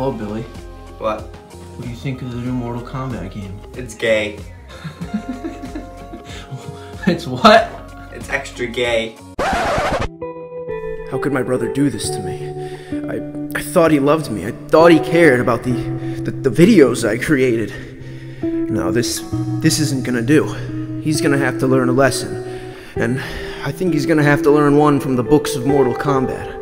Hello, Billy. What? What do you think of the new Mortal Kombat game? It's gay. It's what? It's extra gay. How could my brother do this to me? I thought he loved me. I thought he cared about the videos I created. No, this isn't gonna do. He's gonna have to learn a lesson. And I think he's gonna have to learn one from the books of Mortal Kombat.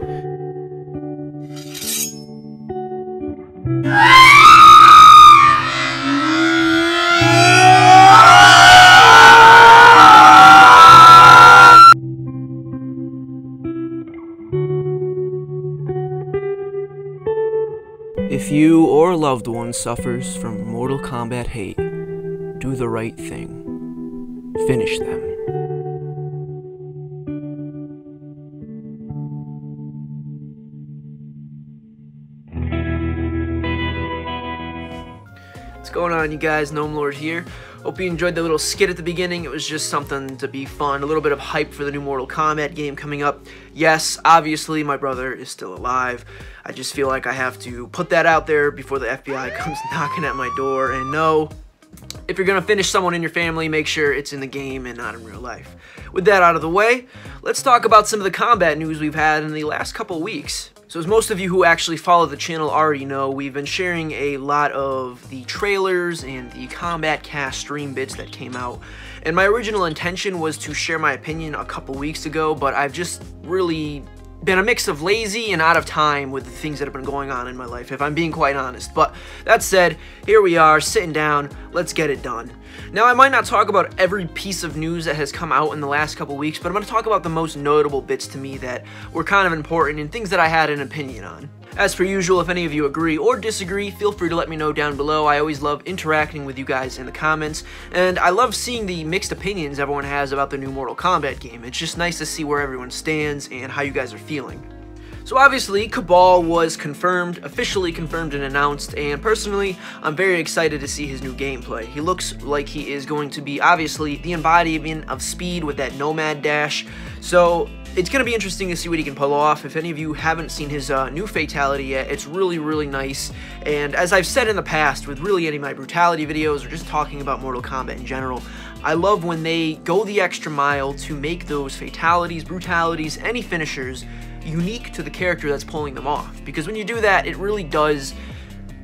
If you or a loved one suffers from Mortal Kombat hate, do the right thing. Finish them. What's going on, you guys? Gnome Lord here. Hope you enjoyed the little skit at the beginning. It was just something to be fun, a little bit of hype for the new Mortal Kombat game coming up. Yes, obviously my brother is still alive. I just feel like I have to put that out there before the FBI comes knocking at my door. And no, if you're gonna finish someone in your family, make sure it's in the game and not in real life. With that out of the way, let's talk about some of the combat news we've had in the last couple weeks. So as most of you who actually follow the channel already know, we've been sharing a lot of the trailers and the Combat Cast stream bits that came out. And my original intention was to share my opinion a couple weeks ago, but I've just really been a mix of lazy and out of time with the things that have been going on in my life, if I'm being quite honest. But that said, here we are, sitting down, let's get it done. Now, I might not talk about every piece of news that has come out in the last couple weeks, but I'm going to talk about the most notable bits to me that were kind of important and things that I had an opinion on. As per usual, if any of you agree or disagree, feel free to let me know down below. I always love interacting with you guys in the comments, and I love seeing the mixed opinions everyone has about the new Mortal Kombat game. It's just nice to see where everyone stands and how you guys are feeling. So obviously, Cabal was confirmed, officially confirmed and announced, and personally, I'm very excited to see his new gameplay. He looks like he is going to be, obviously, the embodiment of speed with that Nomad dash, so it's going to be interesting to see what he can pull off. If any of you haven't seen his new fatality yet, it's really, really nice, and as I've said in the past, with really any of my brutality videos, or just talking about Mortal Kombat in general, I love when they go the extra mile to make those fatalities, brutalities, any finishers unique to the character that's pulling them off, because when you do that, it really does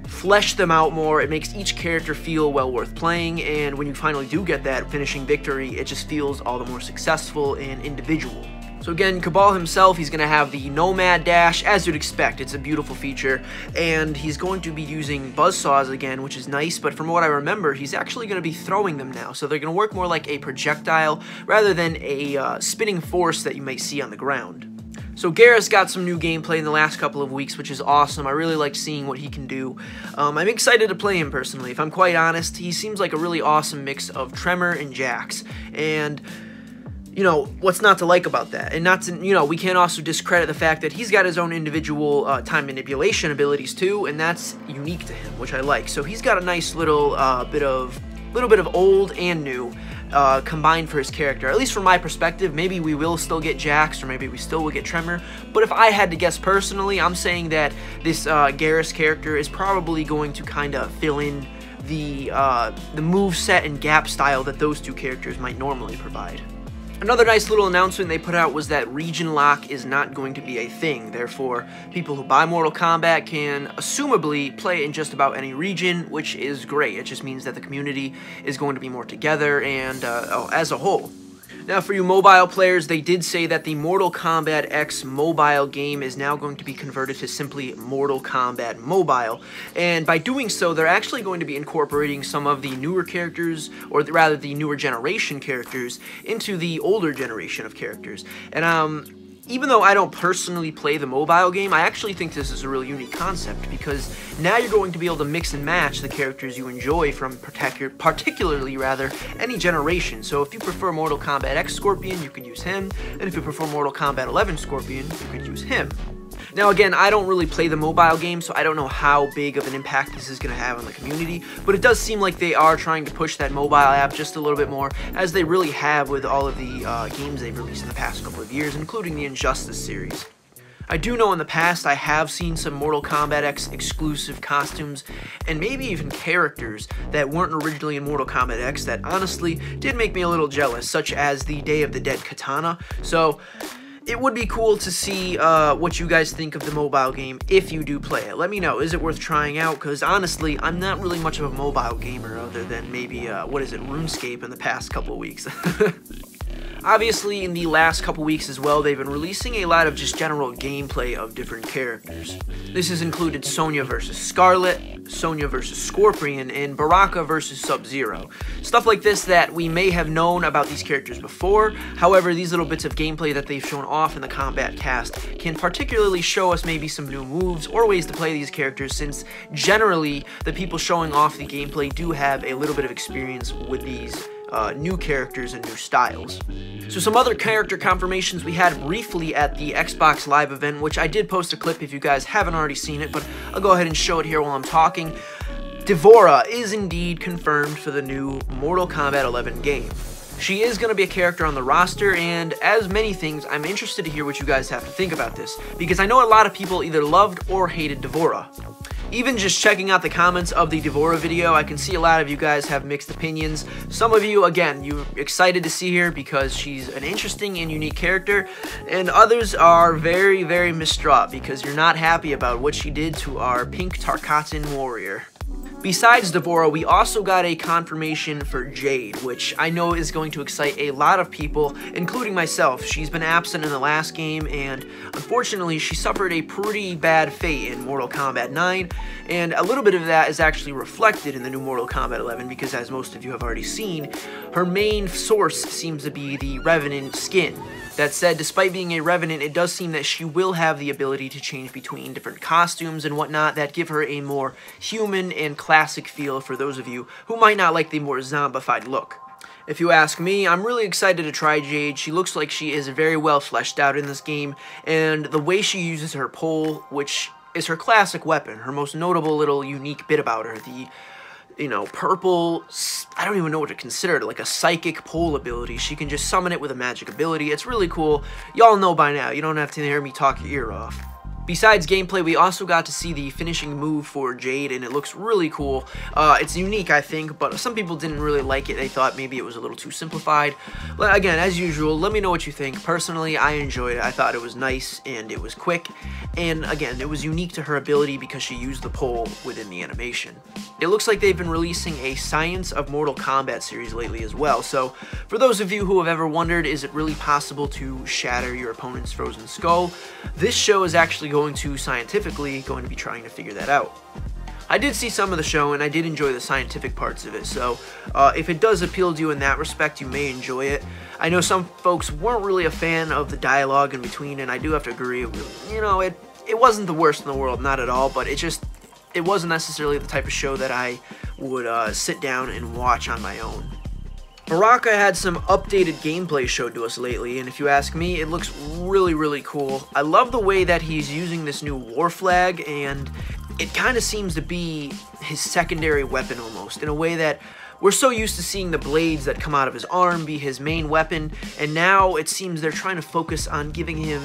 flesh them out more. It makes each character feel well worth playing, and when you finally do get that finishing victory, it just feels all the more successful and individual. So again, Cabal himself, he's going to have the Nomad Dash, as you'd expect. It's a beautiful feature, and he's going to be using buzzsaws again, which is nice, but from what I remember, he's actually going to be throwing them now, so they're going to work more like a projectile rather than a spinning force that you might see on the ground. So Geras got some new gameplay in the last couple of weeks, which is awesome. I really like seeing what he can do. I'm excited to play him personally. If I'm quite honest, he seems like a really awesome mix of Tremor and Jax. And, you know, what's not to like about that? And not to, you know, we can't also discredit the fact that he's got his own individual time manipulation abilities too, and that's unique to him, which I like. So he's got a nice little bit of old and new combined for his character. At least from my perspective, maybe we will still get Jax, or maybe we still will get Tremor, but if I had to guess personally, I'm saying that this Geras character is probably going to kind of fill in the moveset and gap style that those two characters might normally provide. Another nice little announcement they put out was that region lock is not going to be a thing. Therefore, people who buy Mortal Kombat can assumably play it in just about any region, which is great. It just means that the community is going to be more together and as a whole. Now, for you mobile players, they did say that the Mortal Kombat X mobile game is now going to be converted to simply Mortal Kombat Mobile. And by doing so, they're actually going to be incorporating some of the newer characters, or rather the newer generation characters, into the older generation of characters. And even though I don't personally play the mobile game, I actually think this is a really unique concept, because now you're going to be able to mix and match the characters you enjoy from particularly any generation. So if you prefer Mortal Kombat X Scorpion, you could use him, and if you prefer Mortal Kombat 11 Scorpion, you could use him. Now again, I don't really play the mobile game, so I don't know how big of an impact this is going to have on the community, but it does seem like they are trying to push that mobile app just a little bit more, as they really have with all of the games they've released in the past couple of years, including the Injustice series. I do know in the past I have seen some Mortal Kombat X exclusive costumes and maybe even characters that weren't originally in Mortal Kombat X that honestly did make me a little jealous, such as the Day of the Dead katana. So it would be cool to see what you guys think of the mobile game if you do play it. Let me know, is it worth trying out? Because honestly, I'm not really much of a mobile gamer other than maybe, RuneScape in the past couple of weeks. Obviously, in the last couple weeks as well, they've been releasing a lot of just general gameplay of different characters. This has included Sonya versus Scarlet, Sonya versus Scorpion, and Baraka versus Sub-Zero. Stuff like this that we may have known about these characters before. However, these little bits of gameplay that they've shown off in the Kombat cast can particularly show us maybe some new moves or ways to play these characters, since generally the people showing off the gameplay do have a little bit of experience with these new characters and new styles. So some other character confirmations we had briefly at the Xbox Live event, which I did post a clip if you guys haven't already seen it, but I'll go ahead and show it here while I'm talking. D'Vorah is indeed confirmed for the new Mortal Kombat 11 game. She is going to be a character on the roster, and as many things, I'm interested to hear what you guys have to think about this, because I know a lot of people either loved or hated D'Vorah. Even just checking out the comments of the D'Vorah video, I can see a lot of you guys have mixed opinions. Some of you, again, you're excited to see her because she's an interesting and unique character, and others are very, very distraught because you're not happy about what she did to our pink Tarkatan warrior. Besides D'Vorah, we also got a confirmation for Jade, which I know is going to excite a lot of people, including myself. She's been absent in the last game, and unfortunately, she suffered a pretty bad fate in Mortal Kombat 9, and a little bit of that is actually reflected in the new Mortal Kombat 11, because as most of you have already seen, her main source seems to be the Revenant skin. That said, despite being a Revenant, it does seem that she will have the ability to change between different costumes and whatnot that give her a more human and classic feel for those of you who might not like the more zombified look. If you ask me, I'm really excited to try Jade. She looks like she is very well fleshed out in this game, and the way she uses her pole, which is her classic weapon, her most notable little unique bit about her, the purple, I don't even know what to consider it, like a psychic pole ability. She can just summon it with a magic ability. It's really cool. Y'all know by now. You don't have to hear me talk your ear off. Besides gameplay, we also got to see the finishing move for Jade, and it looks really cool. It's unique, I think, but some people didn't really like it. They thought maybe it was a little too simplified. But again, as usual, let me know what you think. Personally, I enjoyed it. I thought it was nice, and it was quick. And again, it was unique to her ability because she used the pole within the animation. It looks like they've been releasing a Science of Mortal Kombat series lately as well. So, for those of you who have ever wondered, is it really possible to shatter your opponent's frozen skull? This show is actually going to be trying to figure that out. I did see some of the show, and I did enjoy the scientific parts of it, so if it does appeal to you in that respect, you may enjoy it. I know some folks weren't really a fan of the dialogue in between, and I do have to agree, it wasn't the worst in the world, not at all, but it wasn't necessarily the type of show that I would sit down and watch on my own. Baraka had some updated gameplay showed to us lately, and if you ask me, it looks really, really cool. I love the way that he's using this new war flag, and it kind of seems to be his secondary weapon almost, in a way that we're so used to seeing the blades that come out of his arm be his main weapon, and now it seems they're trying to focus on giving him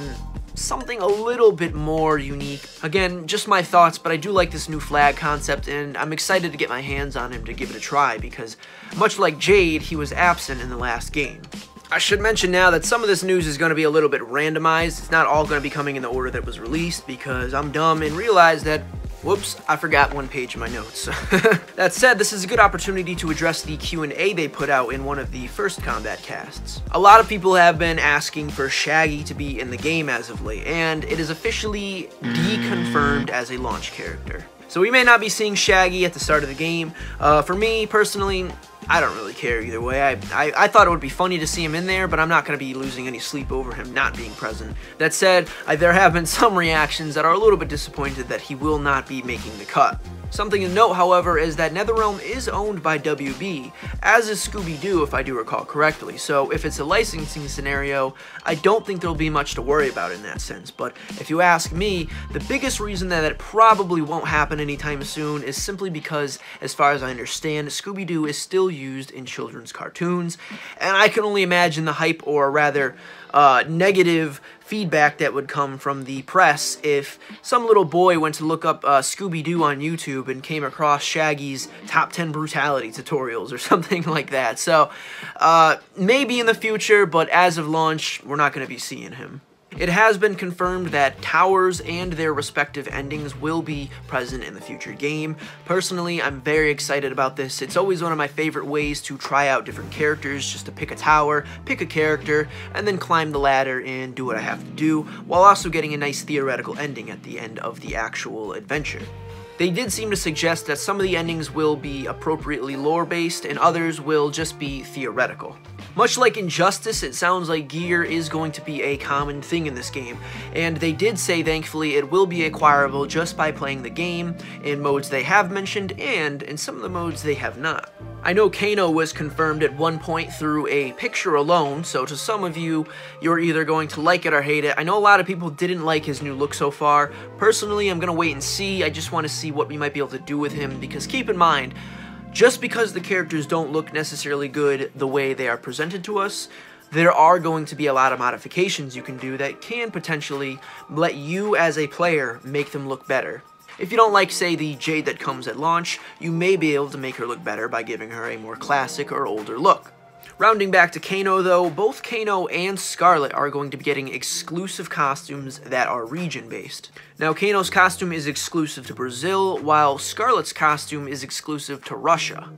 something a little bit more unique. Again, just my thoughts, but I do like this new flag concept, and I'm excited to get my hands on him to give it a try, because much like Jade, he was absent in the last game. I should mention now that some of this news is going to be a little bit randomized. It's not all going to be coming in the order that was released, because I'm dumb and realized that, whoops, I forgot one page in my notes. That said, this is a good opportunity to address the Q&A they put out in one of the first Kombat casts. A lot of people have been asking for Shaggy to be in the game as of late, and it is officially deconfirmed as a launch character. So we may not be seeing Shaggy at the start of the game. For me, personally, I don't really care either way. I thought it would be funny to see him in there, but I'm not going to be losing any sleep over him not being present. That said, there have been some reactions that are a little bit disappointed that he will not be making the cut. Something to note, however, is that NetherRealm is owned by WB, as is Scooby-Doo if I do recall correctly, so if it's a licensing scenario, I don't think there'll be much to worry about in that sense. But if you ask me, the biggest reason that it probably won't happen anytime soon is simply because, as far as I understand, Scooby-Doo is still used in children's cartoons, and I can only imagine the hype, or rather, negative feedback that would come from the press if some little boy went to look up Scooby-Doo on YouTube and came across Shaggy's top 10 brutality tutorials or something like that. So, maybe in the future, but as of launch, we're not going to be seeing him. It has been confirmed that towers and their respective endings will be present in the future game. Personally, I'm very excited about this. It's always one of my favorite ways to try out different characters, just to pick a tower, pick a character, and then climb the ladder and do what I have to do, while also getting a nice theoretical ending at the end of the actual adventure. They did seem to suggest that some of the endings will be appropriately lore-based and others will just be theoretical. Much like Injustice, it sounds like gear is going to be a common thing in this game, and they did say, thankfully, it will be acquirable just by playing the game in modes they have mentioned and in some of the modes they have not. I know Kano was confirmed at one point through a picture alone, so to some of you, you're either going to like it or hate it. I know a lot of people didn't like his new look so far. Personally, I'm going to wait and see. I just want to see what we might be able to do with him, because keep in mind, just because the characters don't look necessarily good the way they are presented to us, there are going to be a lot of modifications you can do that can potentially let you as a player make them look better. If you don't like, say, the Jade that comes at launch, you may be able to make her look better by giving her a more classic or older look. Rounding back to Kano though, both Kano and Scarlet are going to be getting exclusive costumes that are region-based. Now, Kano's costume is exclusive to Brazil, while Scarlet's costume is exclusive to Russia.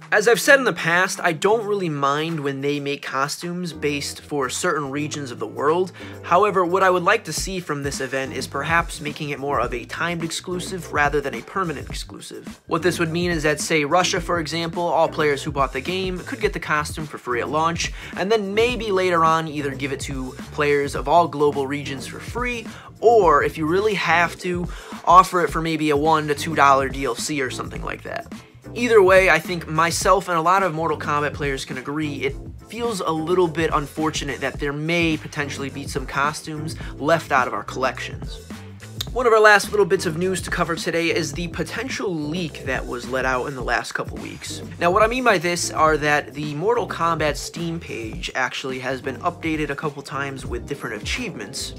As I've said in the past, I don't really mind when they make costumes based for certain regions of the world. However, what I would like to see from this event is perhaps making it more of a timed exclusive rather than a permanent exclusive. What this would mean is that, say, Russia, for example, all players who bought the game could get the costume for free at launch, and then maybe later on either give it to players of all global regions for free, or if you really have to, offer it for maybe a $1 to $2 DLC or something like that. Either way, I think myself and a lot of Mortal Kombat players can agree it feels a little bit unfortunate that there may potentially be some costumes left out of our collections. One of our last little bits of news to cover today is the potential leak that was let out in the last couple weeks. Now, what I mean by this are that the Mortal Kombat Steam page actually has been updated a couple times with different achievements.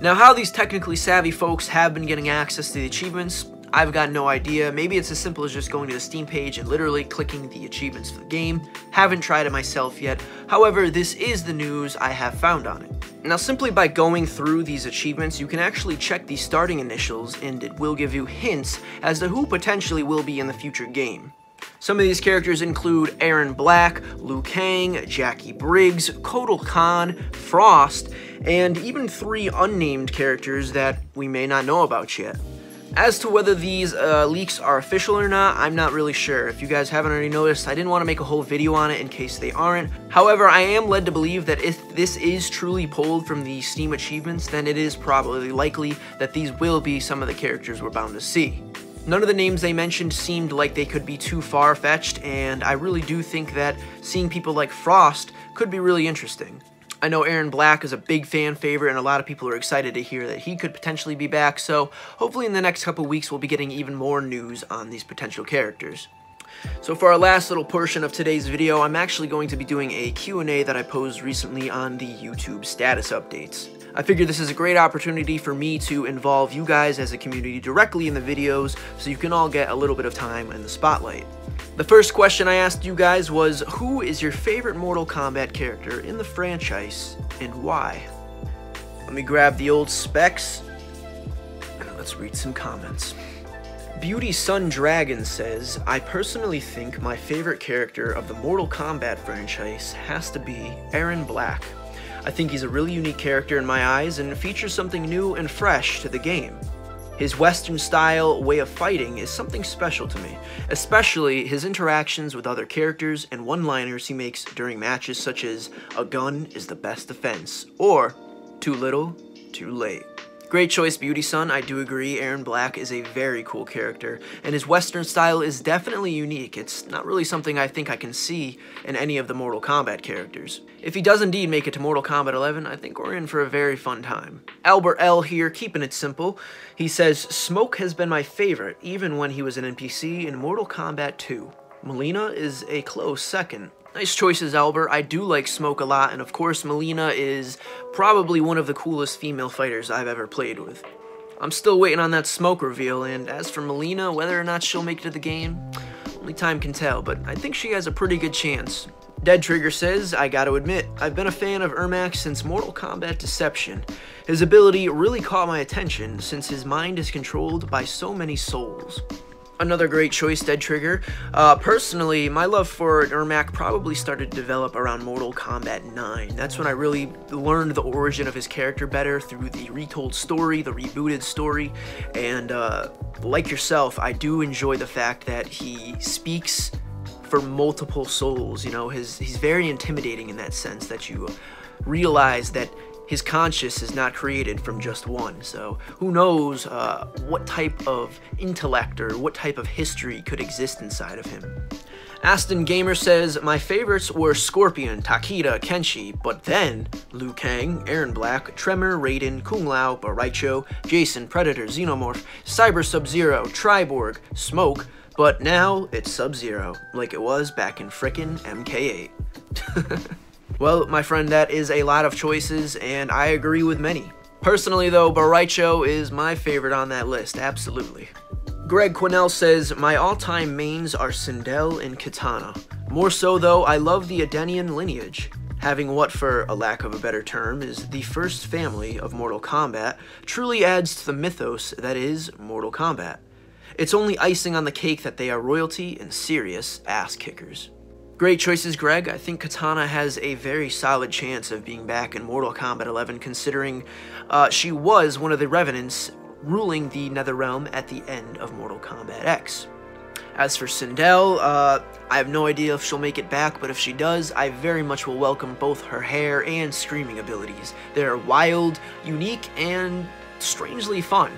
Now, how these technically savvy folks have been getting access to the achievements, I've got no idea. Maybe it's as simple as just going to the Steam page and literally clicking the achievements for the game. Haven't tried it myself yet. However, this is the news I have found on it. Now, simply by going through these achievements, you can actually check the starting initials, and it will give you hints as to who potentially will be in the future game. Some of these characters include Aaron Black, Liu Kang, Jackie Briggs, Kotal Khan, Frost, and even 3 unnamed characters that we may not know about yet. As to whether these leaks are official or not, I'm not really sure. If you guys haven't already noticed, I didn't want to make a whole video on it in case they aren't. However, I am led to believe that if this is truly pulled from the Steam achievements, then it is probably likely that these will be some of the characters we're bound to see. None of the names they mentioned seemed like they could be too far-fetched, and I really do think that seeing people like Frost could be really interesting. I know Aaron Black is a big fan favorite, and a lot of people are excited to hear that he could potentially be back, so hopefully in the next couple weeks we'll be getting even more news on these potential characters. So for our last little portion of today's video, I'm actually going to be doing a Q&A that I posed recently on the YouTube status updates. I figured this is a great opportunity for me to involve you guys as a community directly in the videos so you can all get a little bit of time in the spotlight. The first question I asked you guys was, who is your favorite Mortal Kombat character in the franchise and why? Let me grab the old specs and let's read some comments. Beauty Sun Dragon says, I personally think my favorite character of the Mortal Kombat franchise has to be Aaron Black. I think he's a really unique character in my eyes and features something new and fresh to the game. His Western style way of fighting is something special to me, especially his interactions with other characters and one-liners he makes during matches such as, a gun is the best defense, or too little, too late. Great choice, Beauty Sun. I do agree, Aaron Black is a very cool character, and his Western style is definitely unique. It's not really something I think I can see in any of the Mortal Kombat characters. If he does indeed make it to Mortal Kombat 11, I think we're in for a very fun time. Albert L. here, keeping it simple. He says, Smoke has been my favorite, even when he was an NPC in Mortal Kombat 2. Melina is a close second. Nice choices, Albert. I do like Smoke a lot, and of course, Melina is probably one of the coolest female fighters I've ever played with. I'm still waiting on that Smoke reveal, and as for Melina, whether or not she'll make it to the game, only time can tell, but I think she has a pretty good chance. Dead Trigger says, I gotta admit, I've been a fan of Ermac since Mortal Kombat Deception. His ability really caught my attention since his mind is controlled by so many souls. Another great choice, Dead Trigger. Personally, my love for Ermac probably started to develop around Mortal Kombat 9. That's when I really learned the origin of his character better through the retold story, the rebooted story, and like yourself, I do enjoy the fact that he speaks for multiple souls. You know, he's very intimidating in that sense, that you realize that his conscience is not created from just one. So who knows what type of intellect or what type of history could exist inside of him. Aston Gamer says, my favorites were Scorpion, Takeda, Kenshi, but then Liu Kang, Aaron Black, Tremor, Raiden, Kung Lao, Baraicho, Jason, Predator, Xenomorph, Cyber Sub-Zero, Triborg, Smoke, but now it's Sub-Zero, like it was back in frickin' MK8. Well, my friend, that is a lot of choices, and I agree with many. Personally, though, Baraicho is my favorite on that list, absolutely. Greg Quinnell says, my all-time mains are Sindel and Katana. More so, though, I love the Edenian lineage. Having what, for a lack of a better term, is the first family of Mortal Kombat truly adds to the mythos that is Mortal Kombat. It's only icing on the cake that they are royalty and serious ass-kickers. Great choices, Greg. I think Katana has a very solid chance of being back in Mortal Kombat 11, considering she was one of the Revenants ruling the Netherrealm at the end of Mortal Kombat X. As for Sindel, I have no idea if she'll make it back, but if she does, I very much will welcome both her hair and screaming abilities. They're wild, unique, and strangely fun.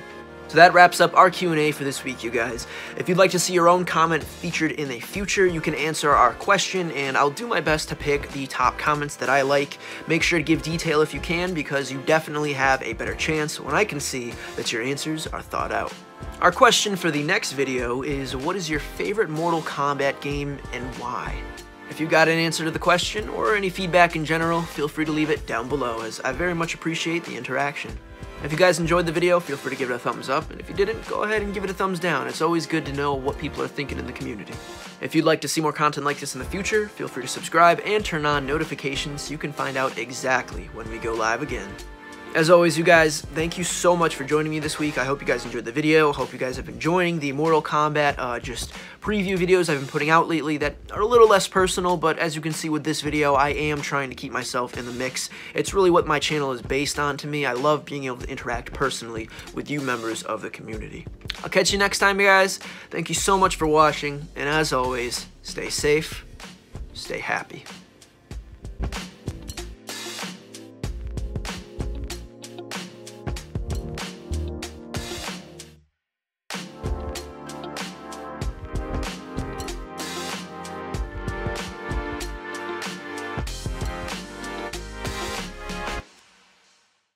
So that wraps up our Q&A for this week, you guys. If you'd like to see your own comment featured in a future, you can answer our question, and I'll do my best to pick the top comments that I like. Make sure to give detail if you can, because you definitely have a better chance when I can see that your answers are thought out. Our question for the next video is, what is your favorite Mortal Kombat game and why? If you got an answer to the question, or any feedback in general, feel free to leave it down below, as I very much appreciate the interaction. If you guys enjoyed the video, feel free to give it a thumbs up, and if you didn't, go ahead and give it a thumbs down. It's always good to know what people are thinking in the community. If you'd like to see more content like this in the future, feel free to subscribe and turn on notifications so you can find out exactly when we go live again. As always, you guys, thank you so much for joining me this week. I hope you guys enjoyed the video. Hope you guys have been enjoying the Mortal Kombat just preview videos I've been putting out lately that are a little less personal, but as you can see with this video, I am trying to keep myself in the mix. It's really what my channel is based on to me. I love being able to interact personally with you members of the community. I'll catch you next time, you guys. Thank you so much for watching, and as always, stay safe, stay happy.